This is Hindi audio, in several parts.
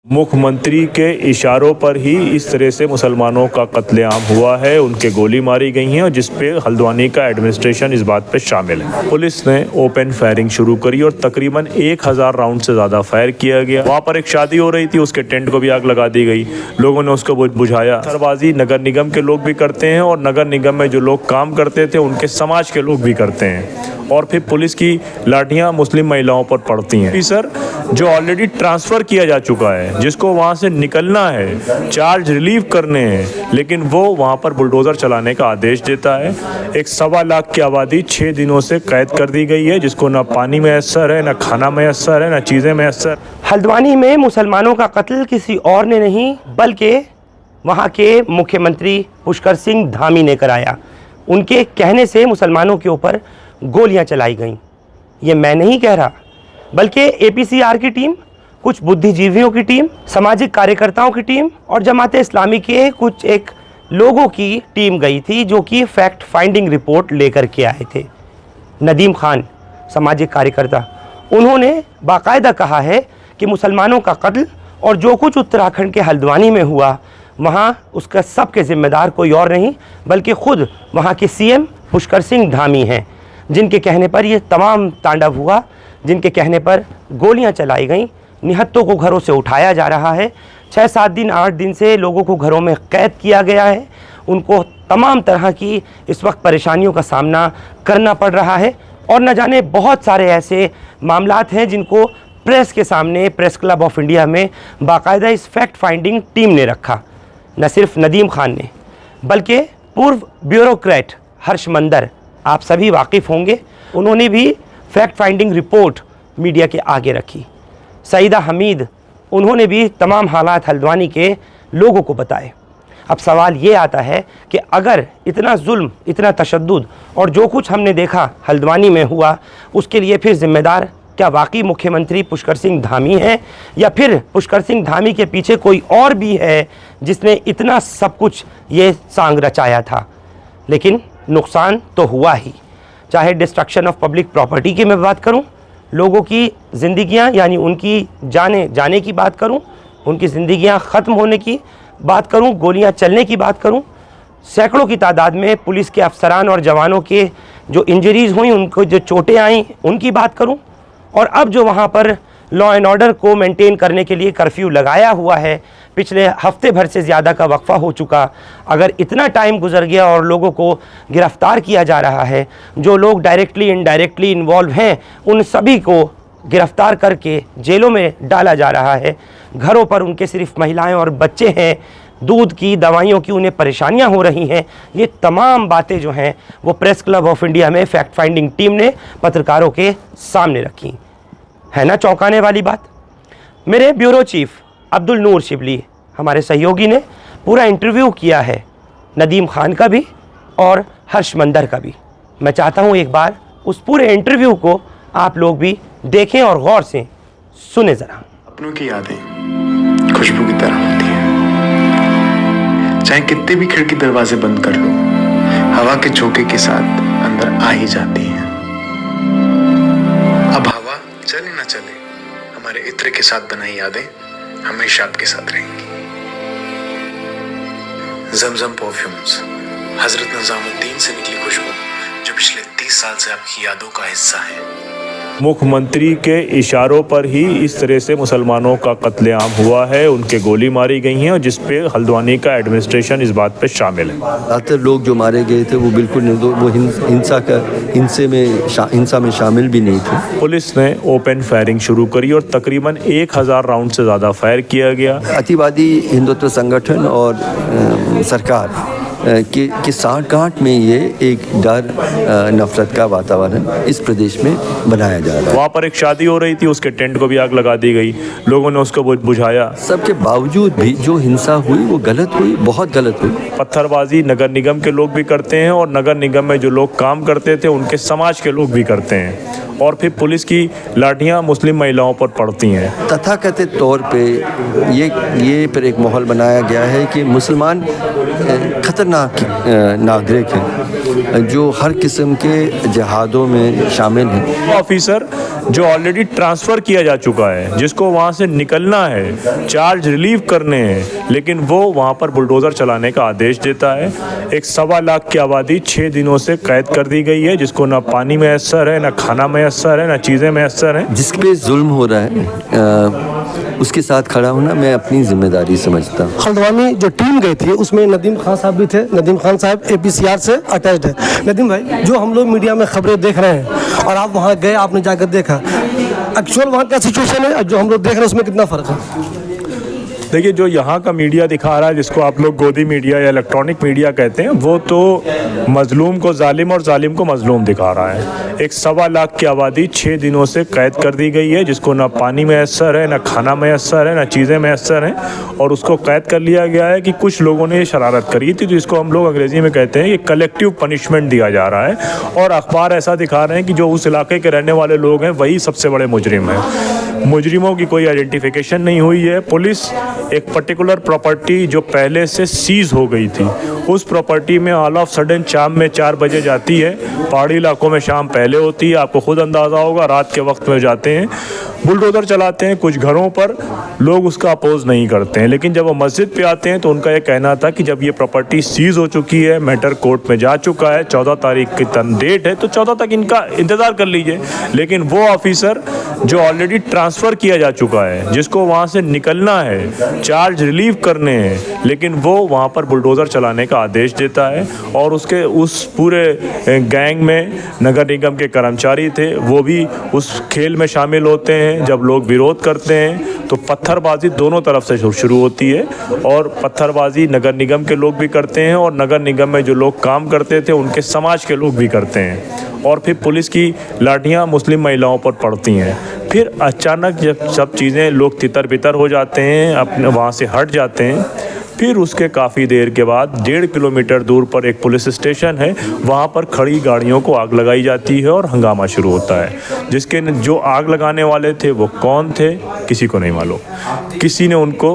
मुख्यमंत्री के इशारों पर ही इस तरह से मुसलमानों का कत्लेआम हुआ है, उनके गोली मारी गई हैं और जिस पे हल्द्वानी का एडमिनिस्ट्रेशन इस बात पे शामिल है। पुलिस ने ओपन फायरिंग शुरू करी और तकरीबन 1000 राउंड से ज़्यादा फायर किया गया। वहाँ पर एक शादी हो रही थी, उसके टेंट को भी आग लगा दी गई। लोगों ने उसको बुझाया। पत्थरबाजी नगर निगम के लोग भी करते हैं और नगर निगम में जो लोग काम करते थे उनके समाज के लोग भी करते हैं और फिर पुलिस की लाठियां मुस्लिम महिलाओं पर पड़ती हैं। सर, जो ऑलरेडी ट्रांसफ़र किया जा चुका है, जिसको वहां से निकलना है, चार्ज रिलीव करने हैं, लेकिन वो वहां पर बुलडोज़र चलाने का आदेश देता है। एक 1.25 लाख की आबादी 6 दिनों से कैद कर दी गई है, जिसको ना पानी मैसर है, ना खाना मैसर है, ना चीज़ें मैसर। हल्द्वानी में मुसलमानों का कत्ल किसी और ने नहीं बल्कि वहाँ के मुख्यमंत्री पुष्कर सिंह धामी ने कराया। उनके कहने से मुसलमानों के ऊपर गोलियां चलाई गईं। ये मैं नहीं कह रहा, बल्कि APCR की टीम, कुछ बुद्धिजीवियों की टीम, सामाजिक कार्यकर्ताओं की टीम और जमाते इस्लामी के कुछ एक लोगों की टीम गई थी, जो कि फैक्ट फाइंडिंग रिपोर्ट लेकर के आए थे। नदीम खान, सामाजिक कार्यकर्ता, उन्होंने बाकायदा कहा है कि मुसलमानों का कत्ल और जो कुछ उत्तराखंड के हल्द्वानी में हुआ, वहाँ उसका सबके ज़िम्मेदार कोई और नहीं बल्कि ख़ुद वहाँ के CM पुष्कर सिंह धामी हैं, जिनके कहने पर ये तमाम तांडव हुआ, जिनके कहने पर गोलियां चलाई गईं, निहत्तों को घरों से उठाया जा रहा है। 6-7 दिन 8 दिन से लोगों को घरों में कैद किया गया है। उनको तमाम तरह की इस वक्त परेशानियों का सामना करना पड़ रहा है और न जाने बहुत सारे ऐसे मामलात हैं जिनको प्रेस के सामने प्रेस क्लब ऑफ इंडिया में बाकायदा इस फैक्ट फाइंडिंग टीम ने रखा। न सिर्फ नदीम खान ने बल्कि पूर्व ब्यूरोक्रेट हर्ष मंदर, आप सभी वाकिफ़ होंगे, उन्होंने भी फैक्ट फाइंडिंग रिपोर्ट मीडिया के आगे रखी। सईदा हमीद, उन्होंने भी तमाम हालात हल्द्वानी के लोगों को बताए। अब सवाल ये आता है कि अगर इतना जुल्म, इतना तशद्दुद और जो कुछ हमने देखा हल्द्वानी में हुआ, उसके लिए फिर ज़िम्मेदार क्या वाकई मुख्यमंत्री पुष्कर सिंह धामी हैं या फिर पुष्कर सिंह धामी के पीछे कोई और भी है जिसने इतना सब कुछ ये सांग रचाया था। लेकिन नुकसान तो हुआ ही, चाहे डिस्ट्रक्शन ऑफ पब्लिक प्रॉपर्टी की मैं बात करूं, लोगों की ज़िंदगियां यानी उनकी जाने की बात करूं, उनकी ज़िंदगियां ख़त्म होने की बात करूं, गोलियां चलने की बात करूं, सैकड़ों की तादाद में पुलिस के अफसरान और जवानों के जो इंजरीज़ हुई, उनको जो चोटें आईं, उनकी बात करूं, और अब जो वहाँ पर लॉ एंड ऑर्डर को मेंटेन करने के लिए कर्फ्यू लगाया हुआ है, पिछले हफ्ते भर से ज़्यादा का वक्फा हो चुका, अगर इतना टाइम गुजर गया और लोगों को गिरफ़्तार किया जा रहा है, जो लोग डायरेक्टली इनडायरेक्टली इन्वॉल्व हैं उन सभी को गिरफ़्तार करके जेलों में डाला जा रहा है, घरों पर उनके सिर्फ महिलाएं और बच्चे हैं, दूध की, दवाइयों की उन्हें परेशानियां हो रही हैं। ये तमाम बातें जो हैं वो प्रेस क्लब ऑफ इंडिया में फैक्ट फाइंडिंग टीम ने पत्रकारों के सामने रखी। है ना चौंकाने वाली बात। मेरे ब्यूरो चीफ अब्दुल नूर शिबली, हमारे सहयोगी, ने पूरा इंटरव्यू किया है नदीम खान का भी और हर्ष मंदर का भी। मैं चाहता हूँ एक बार उस पूरे इंटरव्यू को आप लोग भी देखें और गौर से सुने ज़रा। अपनों की यादें खुशबू की तरह होती हैं, चाहे कितने भी खिड़की दरवाजे बंद कर लो, हवा के झोंके के साथ अंदर आ ही जाती हैं। अब हवा चले ना चले, हमारे इत्र के साथ बनाई यादें हमेशा आपके साथ रहेंगी। जमजम परफ्यूम्स, हजरत निजामुद्दीन से निकली खुशबू जो पिछले 30 साल से आपकी यादों का हिस्सा है। मुख्यमंत्री के इशारों पर ही इस तरह से मुसलमानों का कत्लेआम हुआ है, उनके गोली मारी गई हैं और जिस पे हल्द्वानी का एडमिनिस्ट्रेशन इस बात पे शामिल है। ज़्यादातर लोग जो मारे गए थे वो बिल्कुल वो हिंसा में शामिल भी नहीं थे। पुलिस ने ओपन फायरिंग शुरू करी और तकरीबन 1000 राउंड से ज़्यादा फायर किया गया। अतिवादी हिंदुत्व संगठन और सरकार की साठगांठ में ये एक डर, नफरत का वातावरण इस प्रदेश में बनाया जा रहा है। वहाँ पर एक शादी हो रही थी, उसके टेंट को भी आग लगा दी गई। लोगों ने उसको बुझाया। सबके बावजूद भी जो हिंसा हुई वो गलत हुई, बहुत गलत हुई। पत्थरबाजी नगर निगम के लोग भी करते हैं और नगर निगम में जो लोग काम करते थे उनके समाज के लोग भी करते हैं और फिर पुलिस की लाठियां मुस्लिम महिलाओं पर पड़ती हैं। तथाकथित तौर पे ये पर एक माहौल बनाया गया है कि मुसलमान खतरनाक नागरिक हैं जो हर किस्म के जहादों में शामिल हैं। ऑफिसर जो ऑलरेडी ट्रांसफ़र किया जा चुका है, जिसको वहाँ से निकलना है, चार्ज रिलीव करने हैं, लेकिन वो वहाँ पर बुलडोज़र चलाने का आदेश देता है। एक 1.25 लाख की आबादी 6 दिनों से कैद कर दी गई है, जिसको ना पानी मैसर है, ना खाना मैसर है, ना चीज़ें मैसर हैं। जिस पे जुल्म हो रहा है उसके साथ खड़ा होना मैं अपनी जिम्मेदारी समझता हूँ। हल्द्वानी जो टीम गई थी उसमें नदीम खान साहब भी थे। नदीम खान साहब APCR से अटैच्ड है। नदीम भाई, जो हम लोग मीडिया में खबरें देख रहे हैं और आप वहाँ गए, आपने जाकर देखा, एक्चुअल वहाँ का सिचुएशन है और जो हम लोग देख रहे हैं उसमें कितना फ़र्क है? देखिए, जो यहाँ का मीडिया दिखा रहा है, जिसको आप लोग गोदी मीडिया या इलेक्ट्रॉनिक मीडिया कहते हैं, वो तो मजलूम को जालिम और जालिम को मजलूम दिखा रहा है। एक 1.25 लाख की आबादी 6 दिनों से कैद कर दी गई है, जिसको ना पानी मैसर है, ना खाना मैसर है, ना चीज़ें मैसर हैं, और उसको कैद कर लिया गया है कि कुछ लोगों ने ये शरारत करी थी, तो इसको हम लोग अंग्रेज़ी में कहते हैं कि कलेक्टिव पनिशमेंट दिया जा रहा है। और अखबार ऐसा दिखा रहे हैं कि जो उस इलाके के रहने वाले लोग हैं वही सबसे बड़े मुजरिम हैं। मुजरिमों की कोई आइडेंटिफिकेशन नहीं हुई है। पुलिस एक पर्टिकुलर प्रॉपर्टी जो पहले से सीज़ हो गई थी, उस प्रॉपर्टी में ऑल ऑफ सडन शाम में 4 बजे जाती है। पहाड़ी इलाकों में शाम पहले होती है, आपको खुद अंदाज़ा होगा। रात के वक्त में जाते हैं, बुलडोज़र चलाते हैं। कुछ घरों पर लोग उसका अपोज नहीं करते हैं, लेकिन जब वो मस्जिद पे आते हैं तो उनका ये कहना था कि जब ये प्रॉपर्टी सीज़ हो चुकी है, मैटर कोर्ट में जा चुका है, 14 तारीख की डेट है, तो 14 तक इनका इंतज़ार कर लीजिए। लेकिन वो ऑफिसर जो ऑलरेडी ट्रांसफ़र किया जा चुका है, जिसको वहाँ से निकलना है, चार्ज रिलीव करने हैं, लेकिन वो वहाँ पर बुलडोज़र चलाने का आदेश देता है। और उसके उस पूरे गैंग में नगर निगम के कर्मचारी थे, वो भी उस खेल में शामिल होते हैं। जब लोग विरोध करते हैं तो पत्थरबाजी दोनों तरफ से शुरू होती है, और पत्थरबाजी नगर निगम के लोग भी करते हैं, और नगर निगम में जो लोग काम करते थे उनके समाज के लोग भी करते हैं। और फिर पुलिस की लाठियां मुस्लिम महिलाओं पर पड़ती हैं। फिर अचानक जब सब चीज़ें, लोग तितर बितर हो जाते हैं, अपने वहाँ से हट जाते हैं। फिर उसके काफ़ी देर के बाद 1.5 किलोमीटर दूर पर एक पुलिस स्टेशन है, वहाँ पर खड़ी गाड़ियों को आग लगाई जाती है और हंगामा शुरू होता है। जिसके जो आग लगाने वाले थे वो कौन थे, किसी को नहीं मालूम। किसी ने उनको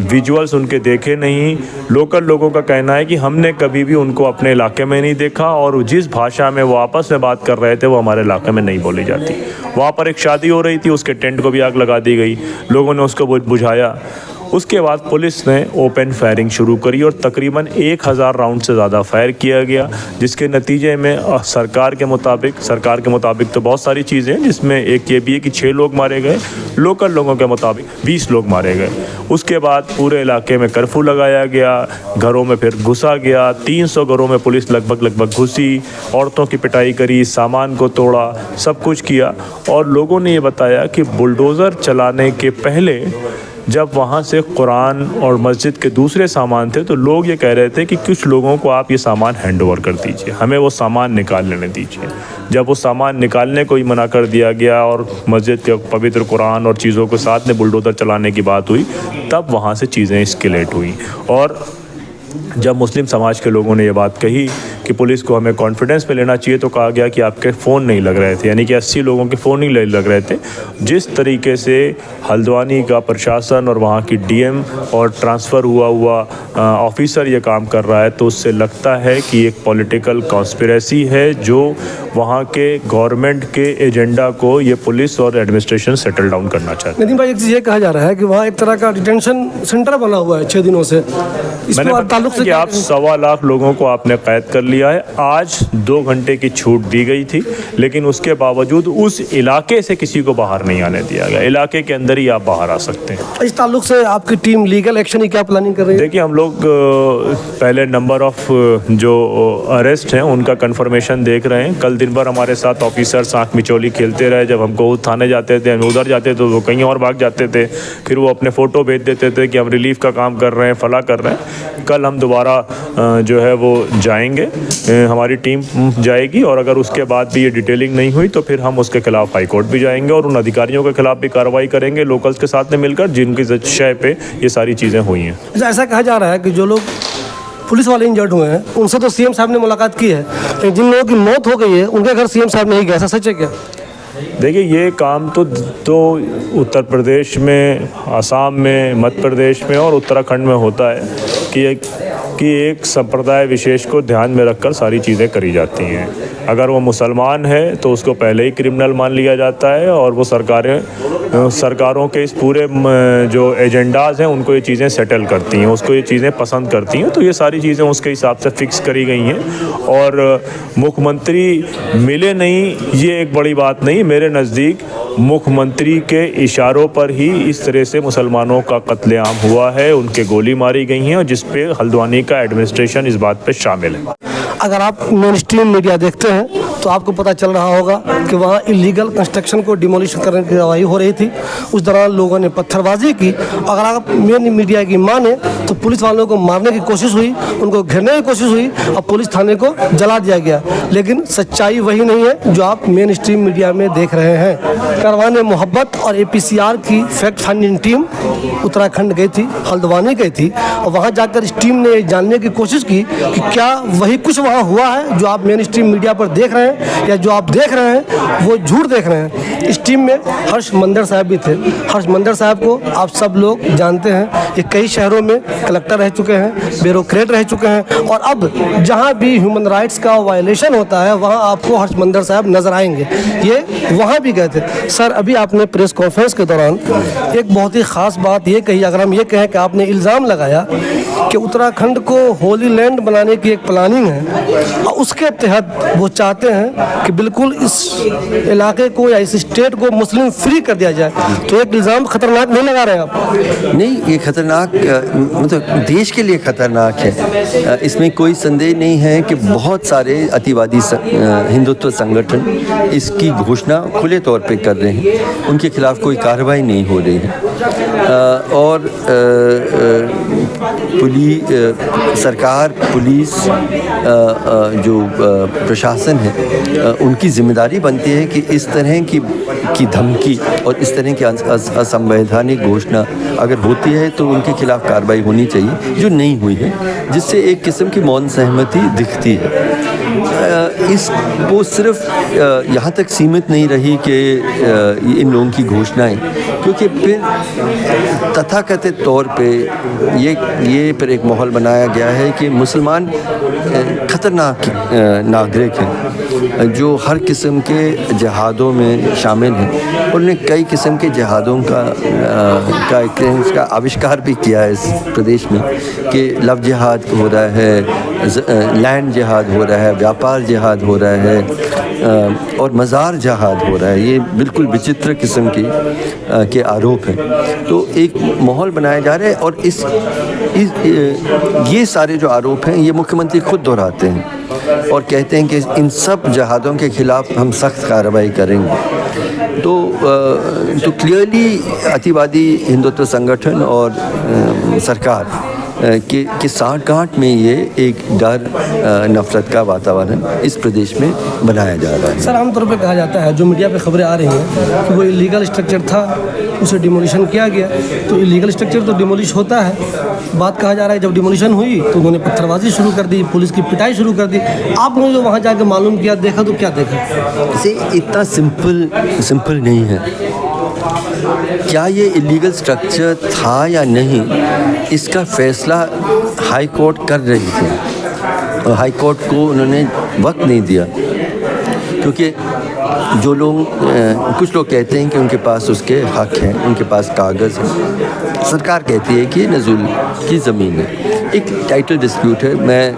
विजुअल्स उनके देखे नहीं। लोकल लोगों का कहना है कि हमने कभी भी उनको अपने इलाके में नहीं देखा, और जिस भाषा में वो आपस में बात कर रहे थे वो हमारे इलाके में नहीं बोली जाती। वहाँ पर एक शादी हो रही थी, उसके टेंट को भी आग लगा दी गई, लोगों ने उसको बुझाया। उसके बाद पुलिस ने ओपन फायरिंग शुरू करी और तकरीबन 1000 राउंड से ज़्यादा फायर किया गया, जिसके नतीजे में सरकार के मुताबिक तो बहुत सारी चीज़ें हैं, जिसमें एक ये भी है कि 6 लोग मारे गए, लोकल लोगों के मुताबिक 20 लोग मारे गए। उसके बाद पूरे इलाके में कर्फ्यू लगाया गया, घरों में फिर घुसा गया। 300 घरों में पुलिस लगभग घुसी, औरतों की पिटाई करी, सामान को तोड़ा, सब कुछ किया। और लोगों ने ये बताया कि बुलडोज़र चलाने के पहले जब वहाँ से कुरान और मस्जिद के दूसरे सामान थे, तो लोग ये कह रहे थे कि कुछ लोगों को आप ये सामान हैंड ओवर कर दीजिए, हमें वो सामान निकाल लेने दीजिए। जब वो सामान निकालने को ही मना कर दिया गया और मस्जिद के पवित्र कुरान और चीज़ों के साथ में बुलडोज़र चलाने की बात हुई, तब वहाँ से चीज़ें एस्केलेट हुई। और जब मुस्लिम समाज के लोगों ने ये बात कही कि पुलिस को हमें कॉन्फिडेंस में लेना चाहिए, तो कहा गया कि आपके फ़ोन नहीं लग रहे थे, यानी कि 80 लोगों के फ़ोन नहीं लग रहे थे। जिस तरीके से हल्द्वानी का प्रशासन और वहाँ की DM और ट्रांसफ़र हुआ ऑफिसर ये काम कर रहा है, तो उससे लगता है कि एक पॉलिटिकल कॉन्स्पिरेसी है, जो वहाँ के गवर्नमेंट के एजेंडा को ये पुलिस और एडमिनिस्ट्रेशन सेटल डाउन करना चाहते हैं। नदीम भाई, एक चीज़ ये कहा जा रहा है कि वहाँ एक तरह का डिटेंशन सेंटर बना हुआ है 6 दिनों से। मैंने बताया कि आप 1.25 लाख लोगों को आपने कैद कर लिया है। आज 2 घंटे की छूट दी गई थी, लेकिन उसके बावजूद उस इलाके से किसी को बाहर नहीं आने दिया गया। इलाके के अंदर ही आप बाहर आ सकते हैं। इस ताल्लुक से आपकी टीम लीगल एक्शन की क्या प्लानिंग कर रही है? देखिए, हम लोग पहले नंबर ऑफ जो अरेस्ट हैं उनका कंफर्मेशन देख रहे हैं। कल दिन भर हमारे साथ ऑफिसर्स आँख मिचौली खेलते रहे। जब हमको थाने जाते थे, हम उधर जाते तो वो कहीं और भाग जाते थे। फिर वो अपने फ़ोटो भेज देते थे कि हम रिलीफ का काम कर रहे हैं, फला कर रहे हैं। कल हम दोबारा जो है वो जाएंगे, हमारी टीम जाएगी, और अगर उसके बाद भी ये डिटेलिंग नहीं हुई तो फिर हम उसके खिलाफ हाई कोर्ट भी जाएंगे और उन अधिकारियों के खिलाफ भी कार्रवाई करेंगे लोकल्स के साथ में मिलकर, जिनकी शय पे ये सारी चीज़ें हुई हैं। ऐसा कहा जा रहा है कि जो लोग पुलिस वाले इंजर्ड हुए हैं उनसे तो CM साहब ने मुलाकात की है, लेकिन जिन लोगों की मौत हो गई है उनके घर CM साहब नहीं गए, ऐसा सच है क्या? देखिए, ये काम तो उत्तर प्रदेश में, असम में, मध्य प्रदेश में और उत्तराखंड में होता है कि एक कि एक संप्रदाय विशेष को ध्यान में रखकर सारी चीज़ें करी जाती हैं। अगर वो मुसलमान है तो उसको पहले ही क्रिमिनल मान लिया जाता है और वो सरकारों के इस पूरे जो एजेंडाज हैं उनको ये चीज़ें सेटल करती हैं, उसको ये चीज़ें पसंद करती हैं। तो ये सारी चीज़ें उसके हिसाब से फिक्स करी गई हैं और मुख्यमंत्री मिले नहीं, ये एक बड़ी बात नहीं। मेरे नज़दीक मुख्यमंत्री के इशारों पर ही इस तरह से मुसलमानों का कत्लेआम हुआ है, उनके गोली मारी गई हैं और जिस पे हल्द्वानी का एडमिनिस्ट्रेशन इस बात पे शामिल है। अगर आप मेन स्ट्रीम मीडिया देखते हैं तो आपको पता चल रहा होगा कि वहाँ इलीगल कंस्ट्रक्शन को डिमोलिशन करने की कार्रवाई हो रही थी। उस दौरान लोगों ने पत्थरबाजी की। अगर आप मेन मीडिया की माने तो पुलिस वालों को मारने की कोशिश हुई, उनको घेरने की कोशिश हुई और पुलिस थाने को जला दिया गया। लेकिन सच्चाई वही नहीं है जो आप मेन स्ट्रीम मीडिया में देख रहे हैं। करवाने मोहब्बत और APCR की फैक्ट फाइंडिंग टीम उत्तराखंड गई थी, हल्द्वानी गई थी और वहाँ जाकर इस टीम ने जानने की कोशिश की कि क्या वही कुछ वहाँ हुआ है जो आप मेन स्ट्रीम मीडिया पर देख रहे हैं या जो आप देख रहे हैं वो झूठ देख रहे हैं। इस टीम में हर्ष मंदर साहब भी थे। हर्ष मंदर साहब को आप सब लोग जानते हैं, ये कई शहरों में कलेक्टर रह चुके हैं, ब्यूरोक्रेट रह चुके हैं और अब जहाँ भी ह्यूमन राइट्स का वायलेशन होता है वहाँ आपको हर्ष मंदर साहब नजर आएंगे। ये वहाँ भी गए थे। सर, अभी आपने प्रेस कॉन्फ्रेंस के दौरान एक बहुत ही ख़ास बात ये कही, अगर हम ये कहें कि आपने इल्ज़ाम लगाया कि उत्तराखंड को होली लैंड बनाने की एक प्लानिंग है और उसके तहत वो चाहते हैं कि बिल्कुल इस इलाके को या इस स्टेट को मुस्लिम फ्री कर दिया जाए। तो एक इल्ज़ाम खतरनाक नहीं लगा रहे हैं आप? नहीं, ये खतरनाक मतलब देश के लिए खतरनाक है। इसमें कोई संदेह नहीं है कि बहुत सारे अतिवादी हिंदुत्व संगठन इसकी घोषणा खुले तौर पे कर रहे हैं, उनके खिलाफ कोई कार्रवाई नहीं हो रही है और सरकार, पुलिस, जो प्रशासन है, उनकी जिम्मेदारी बनती है कि इस तरह की धमकी और इस तरह की असंवैधानिक घोषणा अगर होती है तो उनके खिलाफ कार्रवाई होनी चाहिए, जो नहीं हुई है, जिससे एक किस्म की मौन सहमति दिखती है। वो सिर्फ यहाँ तक सीमित नहीं रही कि इन लोगों की घोषणाएं, क्योंकि फिर तथाकथित तौर पे ये पर एक माहौल बनाया गया है कि मुसलमान खतरनाक नागरिक हैं जो हर किस्म के जिहादों में शामिल हैं। उन्होंने कई किस्म के जिहादों का आविष्कार भी किया है इस प्रदेश में कि लव जिहाद हो रहा है, लैंड जिहाद हो रहा है, व्यापार जिहाद हो रहा है और मज़ार जिहाद हो रहा है। ये बिल्कुल विचित्र किस्म के आरोप हैं। तो एक माहौल बनाया जा रहा है और ये सारे जो आरोप हैं ये मुख्यमंत्री खुद दोहराते हैं और कहते हैं कि इन सब जिहादों के खिलाफ हम सख्त कार्रवाई करेंगे। तो क्लियरली अतिवादी हिंदुत्व संगठन और सरकार कि साठगांठ में ये एक डर नफरत का वातावरण इस प्रदेश में बनाया जा रहा है। सर, आमतौर पे कहा जाता है, जो मीडिया पे खबरें आ रही हैं कि वो इलीगल स्ट्रक्चर था, उसे डिमोलिशन किया गया। तो इलीगल स्ट्रक्चर तो डिमोलिश होता है। बात कहा जा रहा है जब डिमोलिशन हुई तो उन्होंने पत्थरबाजी शुरू कर दी, पुलिस की पिटाई शुरू कर दी। आपने जो वहाँ जाकर मालूम किया, देखा तो क्या देखा? इसे इतना सिंपल नहीं है। क्या ये इलीगल स्ट्रक्चर था या नहीं, इसका फैसला हाई कोर्ट कर रही थी और हाई कोर्ट को उन्होंने वक्त नहीं दिया, क्योंकि जो लोग कुछ लोग कहते हैं कि उनके पास उसके हक हैं, उनके पास कागज़ हैं। सरकार कहती है कि नज़ुल की ज़मीन है, एक टाइटल डिस्प्यूट है। मैं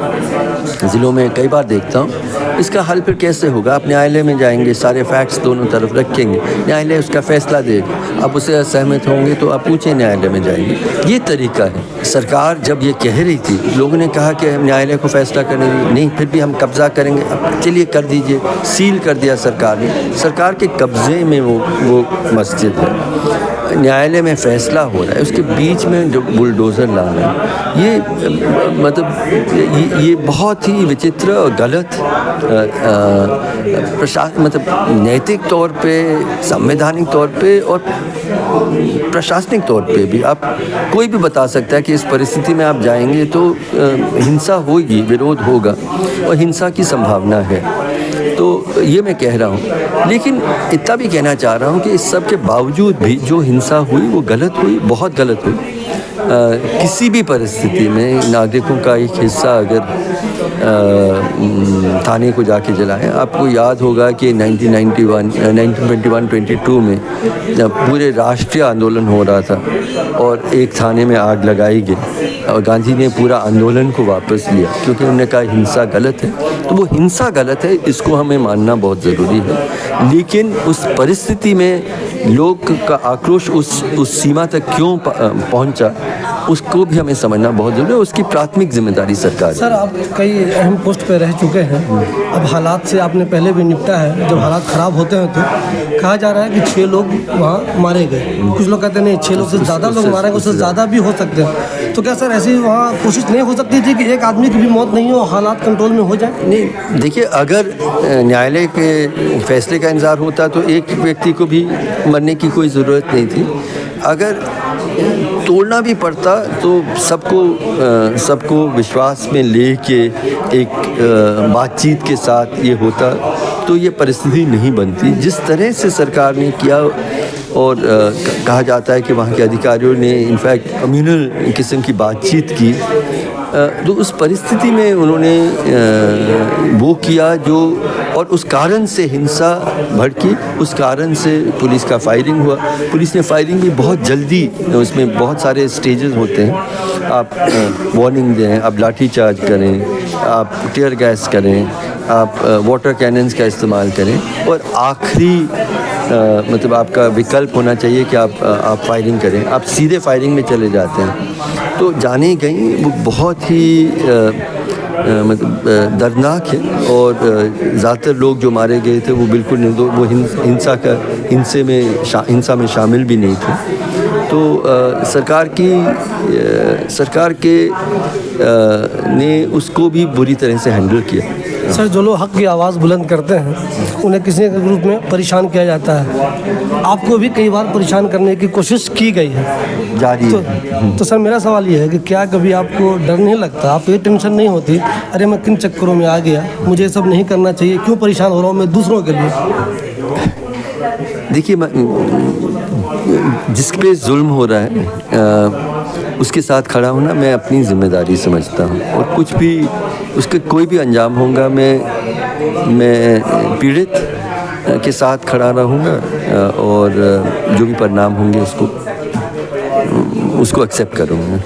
ज़िलों में कई बार देखता हूँ। इसका हल फिर कैसे होगा? आप न्यायालय में जाएंगे, सारे फैक्ट्स दोनों तरफ रखेंगे, न्यायालय उसका फैसला देगा। आप उससे असहमत होंगे तो आप ऊँचे न्यायालय में जाएंगे। ये तरीका है। सरकार जब ये कह रही थी, लोगों ने कहा कि न्यायालय को फैसला करने नहीं, फिर भी हम कब्ज़ा करेंगे। चलिए कर दीजिए, सील कर दिया सरकार ने। सरकार के कब्ज़े में वो मस्जिद है, न्यायालय में फ़ैसला हो रहा है, उसके बीच में जो बुलडोज़र लाना, ये मतलब ये बहुत ही विचित्र और गलत मतलब नैतिक तौर पे, संवैधानिक तौर पे और प्रशासनिक तौर पे भी। आप कोई भी बता सकता है कि इस परिस्थिति में आप जाएंगे तो हिंसा होगी, विरोध होगा और हिंसा की संभावना है। तो ये मैं कह रहा हूँ, लेकिन इतना भी कहना चाह रहा हूँ कि इस सब के बावजूद भी जो हिंसा हुई वो गलत हुई, बहुत गलत हुई। किसी भी परिस्थिति में नागरिकों का एक हिस्सा अगर थाने को जाके जलाएं। आपको याद होगा कि 1921-22 में जब पूरे राष्ट्रीय आंदोलन हो रहा था और एक थाने में आग लगाई गई और गांधी ने पूरा आंदोलन को वापस लिया क्योंकि उन्होंने कहा हिंसा गलत है। तो वो हिंसा गलत है, इसको हमें मानना बहुत ज़रूरी है, लेकिन उस परिस्थिति में लोग का आक्रोश उस सीमा तक क्यों पहुंचा, उसको भी हमें समझना बहुत ज़रूरी है। उसकी प्राथमिक जिम्मेदारी सरकार सर, आप कई अहम पोस्ट पे रह चुके हैं, अब हालात से आपने पहले भी निपटा है। जब हालात ख़राब होते हैं तो कहा जा रहा है कि 6 लोग वहाँ मारे गए, कुछ लोग कहते हैं नहीं 6 लोग से ज़्यादा लोग मारे गए, उससे ज़्यादा भी हो सकते हैं। तो क्या सर ऐसी वहाँ कोशिश नहीं हो सकती थी कि एक आदमी की भी मौत नहीं हो, हालात कंट्रोल में हो जाए? नहीं, देखिए, अगर न्यायालय के फैसले का इंतज़ार होता तो एक व्यक्ति को भी मरने की कोई ज़रूरत नहीं थी। अगर तोड़ना भी पड़ता तो सबको विश्वास में लेके एक बातचीत के साथ ये होता तो ये परिस्थिति नहीं बनती जिस तरह से सरकार ने किया। और कहा जाता है कि वहाँ के अधिकारियों ने इनफैक्ट कम्युनल किस्म की बातचीत की, तो उस परिस्थिति में उन्होंने वो किया जो, और उस कारण से हिंसा भड़की, उस कारण से पुलिस का फायरिंग हुआ। पुलिस ने फायरिंग भी बहुत जल्दी, उसमें बहुत सारे स्टेजेस होते हैं, आप वार्निंग दें, आप लाठी चार्ज करें, आप टीयर गैस करें, आप वाटर कैनन्स का इस्तेमाल करें, और आखिरी मतलब आपका विकल्प होना चाहिए कि आप फायरिंग करें। आप सीधे फायरिंग में चले जाते हैं। तो जाने गई वो बहुत ही मतलब दर्दनाक है, और ज़्यादातर लोग जो मारे गए थे वो बिल्कुल निर्दोष, वो हिंसा में शामिल भी नहीं थे। तो सरकार के ने उसको भी बुरी तरह से हैंडल किया। सर, जो लोग हक की आवाज़ बुलंद करते हैं उन्हें किसी के रूप में परेशान किया जाता है। आपको भी कई बार परेशान करने की कोशिश की गई है, जारी है। तो सर मेरा सवाल ये है कि क्या कभी आपको डर नहीं लगता, आपको ये टेंशन नहीं होती, अरे मैं किन चक्करों में आ गया, मुझे ये सब नहीं करना चाहिए, क्यों परेशान हो रहा हूँ मैं दूसरों के लिए? देखिए, जिस पे जुल्म हो रहा है उसके साथ खड़ा होना मैं अपनी जिम्मेदारी समझता हूँ, और कुछ भी उसके कोई भी अंजाम होगा मैं पीड़ित के साथ खड़ा रहूँगा, और जो भी परिणाम होंगे उसको एक्सेप्ट करूँगा।